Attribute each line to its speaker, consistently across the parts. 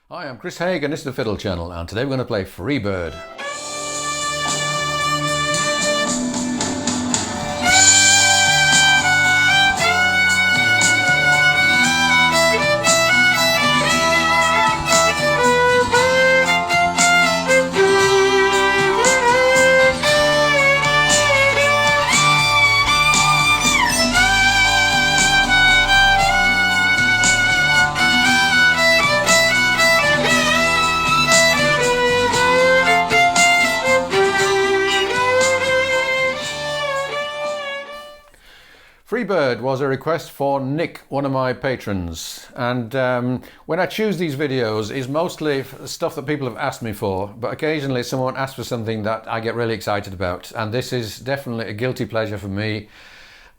Speaker 1: Hi, I'm Chris Haigh and this is the Fiddle channel, and today we're going to play Freebird. Freebird was a request for Nick, one of my patrons, and when I choose these videos it's mostly stuff that people have asked me for, but occasionally someone asks for something that I get really excited about, and this is definitely a guilty pleasure for me.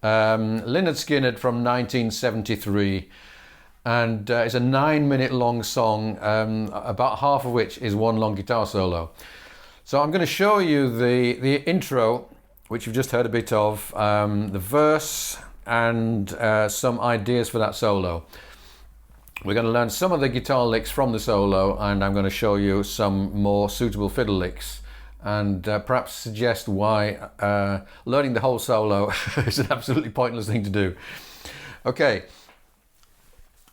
Speaker 1: Lynyrd Skynyrd from 1973, and it's a 9-minute long song, about half of which is one long guitar solo. So I'm going to show you the intro, which you've just heard a bit of, the verse and some ideas for that solo. We're going to learn some of the guitar licks from the solo, and I'm going to show you some more suitable fiddle licks, and perhaps suggest why learning the whole solo is an absolutely pointless thing to do. Okay,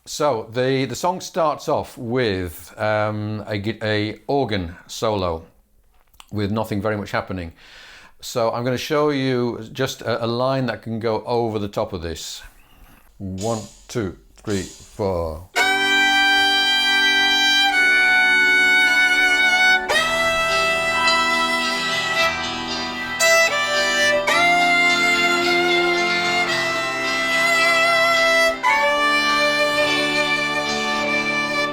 Speaker 1: so the song starts off with a organ solo with nothing very much happening. So I'm going to show you just a line that can go over the top of this. 1, 2, 3, 4.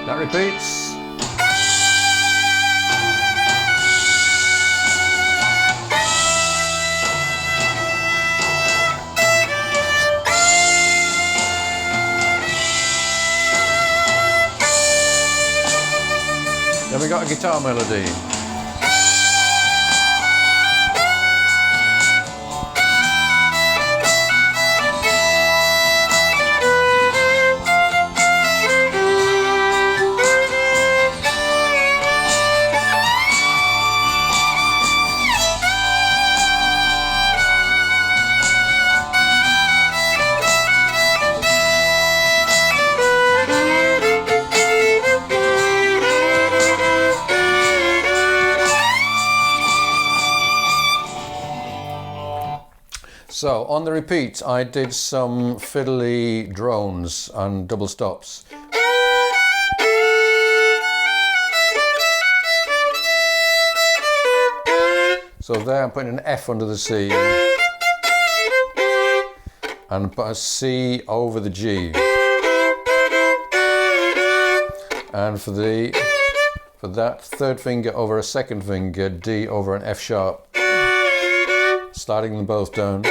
Speaker 1: That repeats. Then we got a guitar melody. So on the repeat I did some fiddly drones and double stops. So there I'm putting an F under the C and put a C over the G. And for that third finger over a second finger, D over an F sharp, sliding them both down.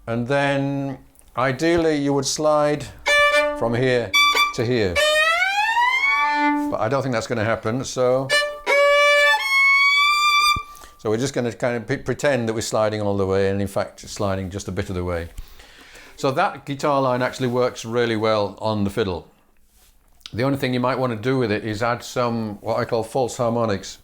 Speaker 1: And then ideally you would slide from here to here, but I don't think that's going to happen, so we're just going to kind of pretend that we're sliding all the way, and in fact sliding just a bit of the way. So that guitar line actually works really well on the fiddle. The only thing you might want to do with it is add some what I call false harmonics.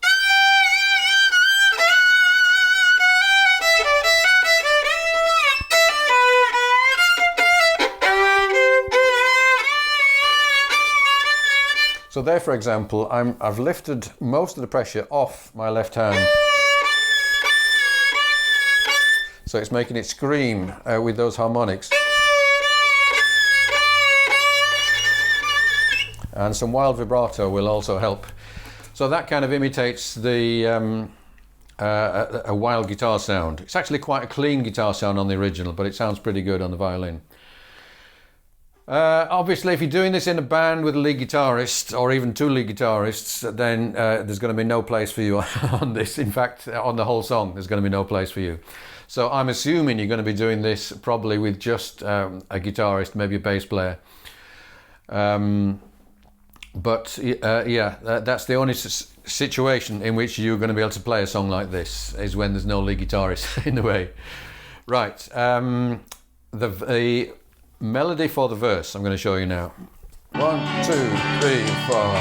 Speaker 1: So there, for example, I've lifted most of the pressure off my left hand. So it's making it scream with those harmonics. And some wild vibrato will also help. So that kind of imitates a wild guitar sound. It's actually quite a clean guitar sound on the original, but it sounds pretty good on the violin. Obviously, if you're doing this in a band with a lead guitarist or even two lead guitarists, then there's going to be no place for you on this. In fact, on the whole song, there's going to be no place for you. So I'm assuming you're going to be doing this probably with just a guitarist, maybe a bass player. But that's the only situation in which you're going to be able to play a song like this, is when there's no lead guitarist in the way. Right, the melody for the verse I'm going to show you now. 1, 2, 3, 4.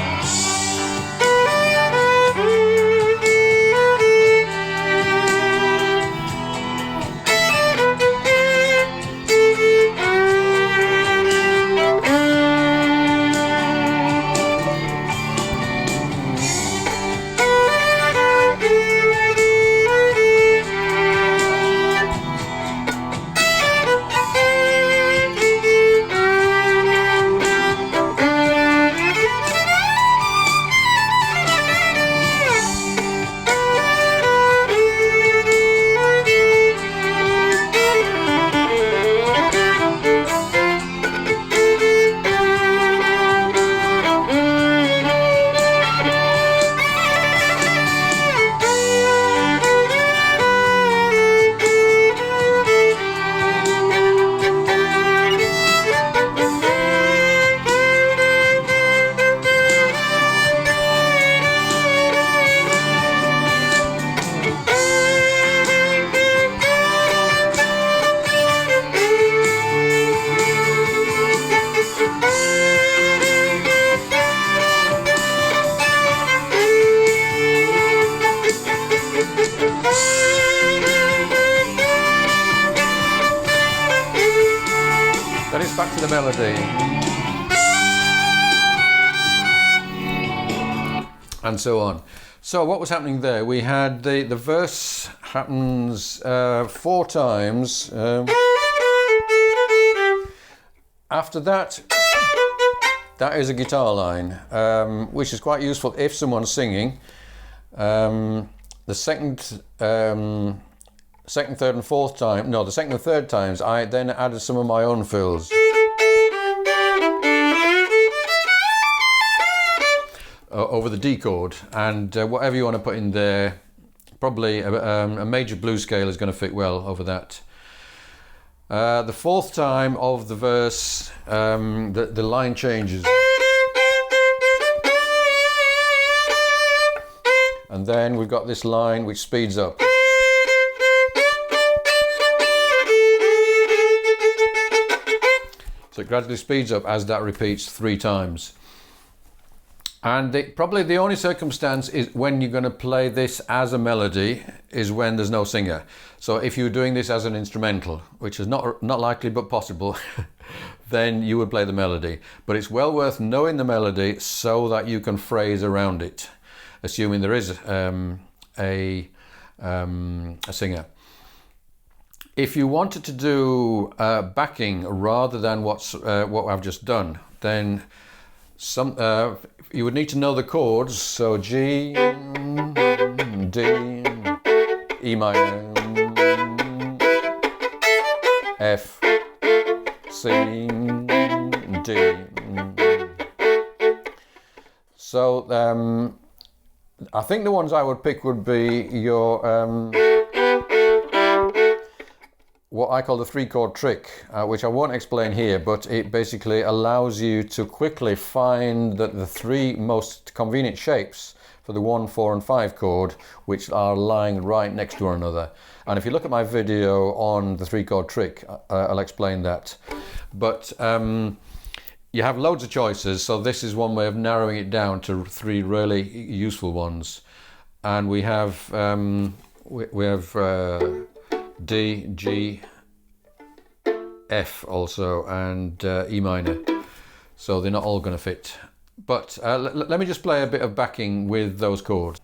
Speaker 1: Then it's back to the melody. And so on. So what was happening there? We had the verse happens 4 times. After that, that is a guitar line, which is quite useful if someone's singing. The second, third and fourth time, no, the second and third times, I then added some of my own fills. Over the D chord, and whatever you want to put in there, probably a major blues scale is going to fit well over that. The fourth time of the verse, the line changes. And then we've got this line which speeds up. So it gradually speeds up as that repeats 3 times. And probably the only circumstance is when you're going to play this as a melody is when there's no singer. So if you're doing this as an instrumental, which is not likely but possible, then you would play the melody. But it's well worth knowing the melody so that you can phrase around it, assuming there is a singer. If you wanted to do backing rather than what I've just done, then you would need to know the chords. So G, D, E minor, F, C, D. So I think the ones I would pick would be your what I call the 3-chord trick, which I won't explain here, but it basically allows you to quickly find the 3 most convenient shapes for the 1, 4 and 5 chord, which are lying right next to one another. And if you look at my video on the 3-chord trick, I'll explain that. But you have loads of choices, so this is one way of narrowing it down to 3 really useful ones. And we have D, G, F also, and E minor. So they're not all going to fit. But let me just play a bit of backing with those chords.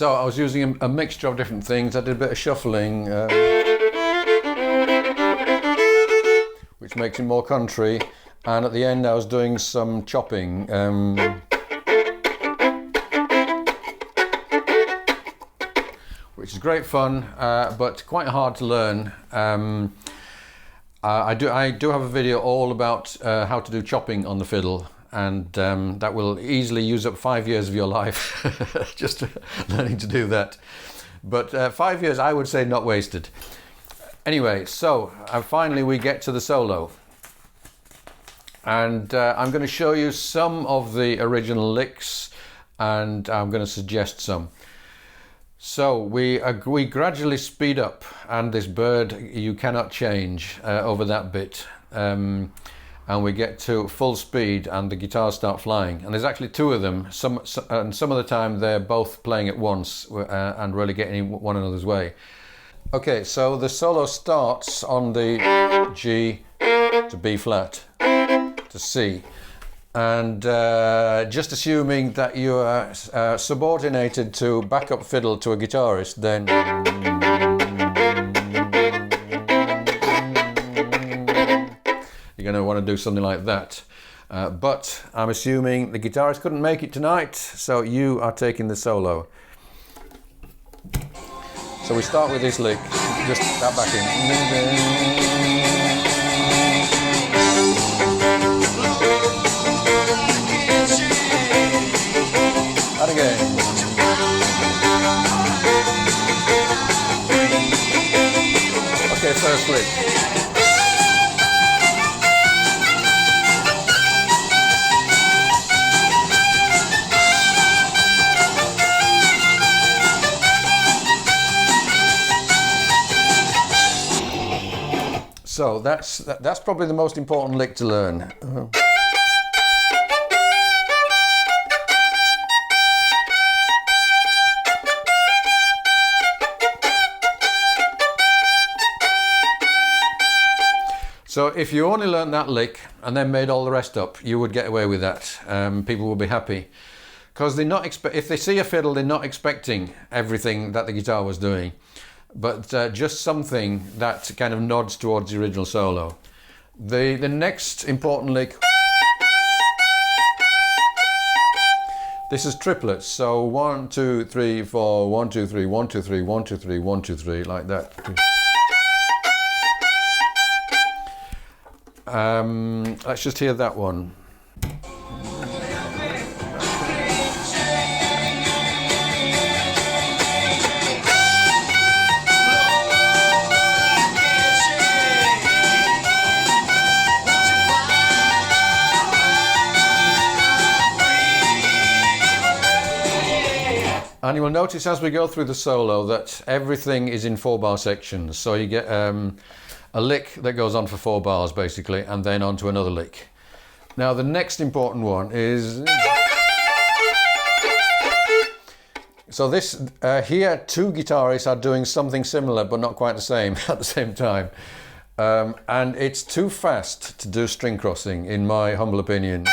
Speaker 1: So I was using a mixture of different things. I did a bit of shuffling, which makes it more country, and at the end I was doing some chopping. Which is great fun, but quite hard to learn. I do have a video all about how to do chopping on the fiddle, and that will easily use up 5 years of your life just learning to do that. But 5 years, I would say, not wasted. Anyway, so finally we get to the solo, and I'm going to show you some of the original licks, and I'm going to suggest some. So we gradually speed up, and this bird you cannot change over that bit, and we get to full speed and the guitars start flying, and there's actually two of them. Some of the time they're both playing at once and really getting in one another's way. Okay, so the solo starts on the G to B flat to C. And just assuming that you are subordinated to backup fiddle to a guitarist, then you're going to want to do something like that. But I'm assuming the guitarist couldn't make it tonight, so you are taking the solo. So we start with this lick, just that back in. And again. Okay, first lick. So that's probably the most important lick to learn. So if you only learned that lick and then made all the rest up, you would get away with that. People will be happy, because they're not if they see a fiddle, they're not expecting everything that the guitar was doing, but just something that kind of nods towards the original solo. The next important lick, this is triplets. So 1, 2, 3, 4, 1, 2, 3, 1, 2, 3, 1, 2, 3, 1, 2, 3, like that. Let's just hear that one. And you will notice as we go through the solo that everything is in 4-bar sections. So you get a lick that goes on for 4 bars basically, and then on to another lick. Now the next important one is, so this here 2 guitarists are doing something similar but not quite the same at the same time, and it's too fast to do string crossing in my humble opinion.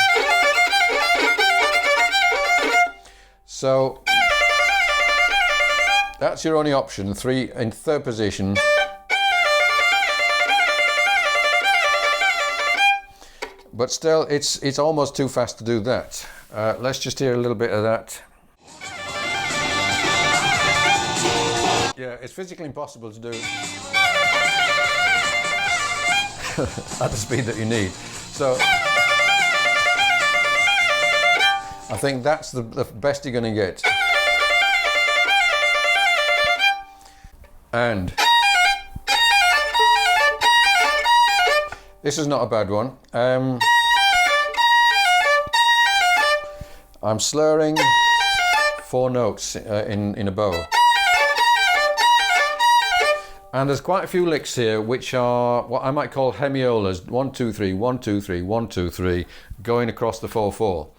Speaker 1: So that's your only option, 3 in 3rd position. But still, it's almost too fast to do that. Let's just hear a little bit of that. Yeah, it's physically impossible to do at the speed that you need. So I think that's the best you're going to get. And this is not a bad one. I'm slurring 4 notes in a bow. And there's quite a few licks here which are what I might call hemiolas. 1, 2, 3, 1, 2, 3, 1, 2, 3, going across the 4/4.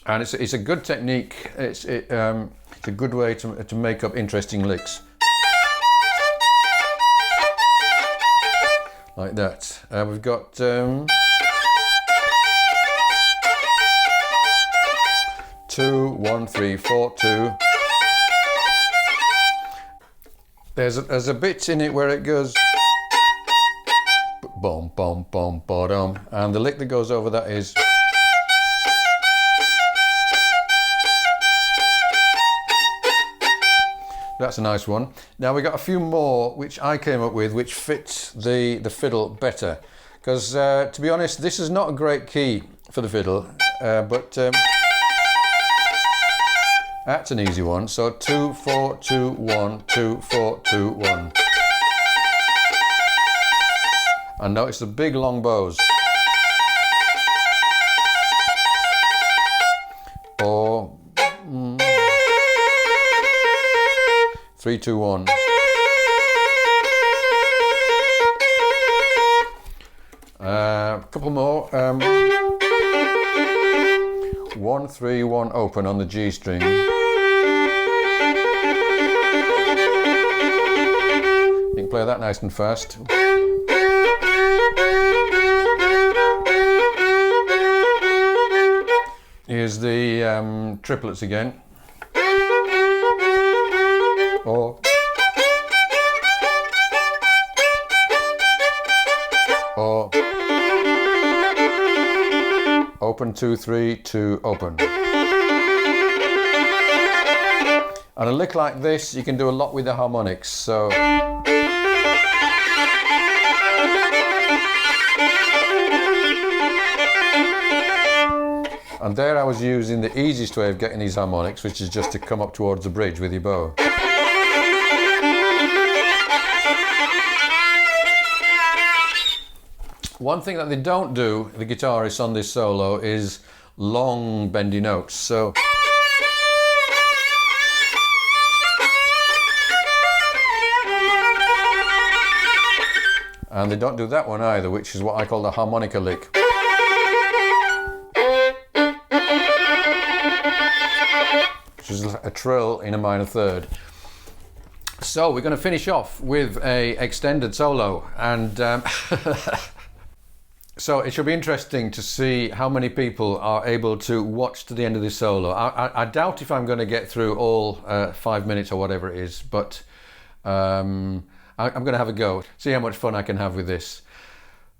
Speaker 1: And it's a good technique. It's a good way to make up interesting licks. Like that. We've got 2, 1, 3, 4, 2. There's a bit in it where it goes boom, boom, boom, bottom, and the lick that goes over that is. That's a nice one. Now we got a few more which I came up with which fit the fiddle better, because to be honest, this is not a great key for the fiddle, but that's an easy one. So 2 4 2 1 2 4 2 1, and notice the big long bows. Or 3 2 1. A couple more. 1 3 1 open on the G string. You can play that nice and fast. Here's the triplets again. Or open 2 3 2 open. And a lick like this you can do a lot with the harmonics, so and there I was using the easiest way of getting these harmonics, which is just to come up towards the bridge with your bow. One thing that they don't do, the guitarists on this solo, is long bendy notes. So and they don't do that one either, which is what I call the harmonica lick. Which is a trill in a minor third. So we're going to finish off with a extended solo, and so it should be interesting to see how many people are able to watch to the end of this solo. I doubt if I'm going to get through all 5 minutes or whatever it is, but I'm going to have a go, see how much fun I can have with this.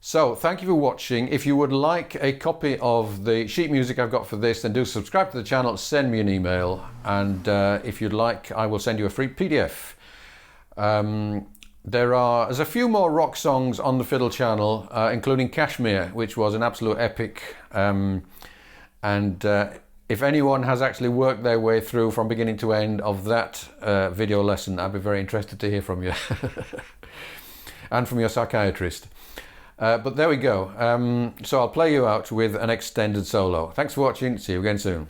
Speaker 1: So thank you for watching. If you would like a copy of the sheet music I've got for this, then do subscribe to the channel, send me an email, and if you'd like, I will send you a free PDF. There's a few more rock songs on the Fiddle channel, including Kashmir, which was an absolute epic. If anyone has actually worked their way through from beginning to end of that video lesson, I'd be very interested to hear from you. And from your psychiatrist. But there we go. So I'll play you out with an extended solo. Thanks for watching. See you again soon.